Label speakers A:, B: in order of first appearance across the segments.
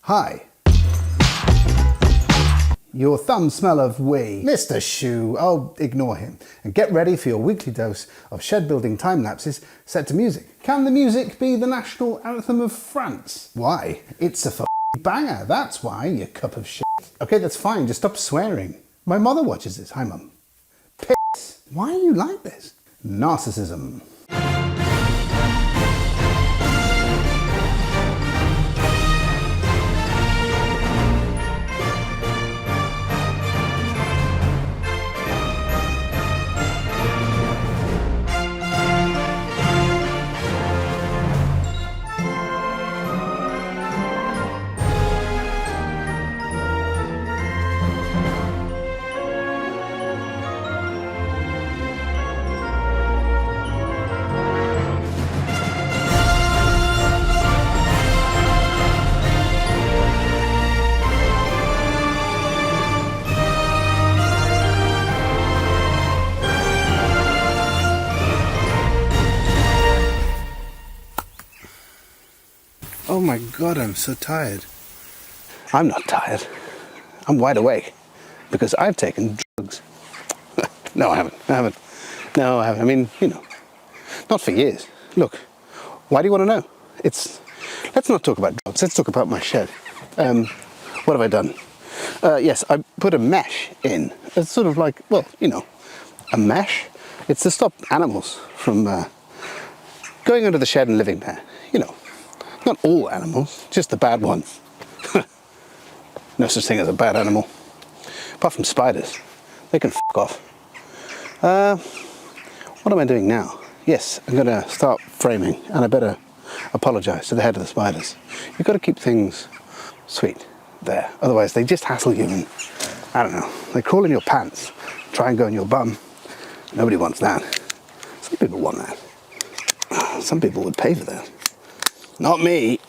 A: Hi. Your thumbs smell of wee. Mr. Shoe, I'll ignore him. And get ready for your weekly dose of shed building time lapses set to music. Can the music be the national anthem of France? Why? It's a banger, that's why, you cup of shit. Okay, that's fine, just stop swearing. My mother watches this. Hi, Mum. Piss. Why are you like this? Narcissism. Oh my God, I'm so tired. I'm not tired. I'm wide awake because I've taken drugs. No, I haven't. No, I haven't. I mean, you know, not for years. Look, why do you want to know? Let's not talk about drugs. Let's talk about my shed. What have I done? Yes, I put a mesh in. It's sort of like, well, you know, a mesh. It's to stop animals from going under the shed and living there. You know. Not all animals, just the bad ones. No such thing as a bad animal. Apart from spiders. They can f*** off. What am I doing now? Yes, I'm going to start framing, and I better apologise to the head of the spiders. You've got to keep things sweet there. Otherwise they just hassle you and, I don't know, they crawl in your pants, try and go in your bum. Nobody wants that. Some people want that. Some people would pay for that. Not me.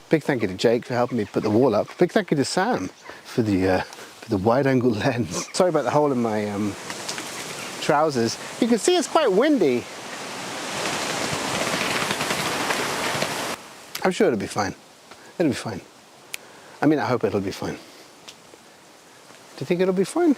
A: Big thank you to Jake for helping me put the wall up. Big thank you to Sam for the wide-angle lens. Sorry about the hole in my trousers. You can see it's quite windy. I'm sure it'll be fine. It'll be fine. I mean, I hope it'll be fine. Do you think it'll be fine?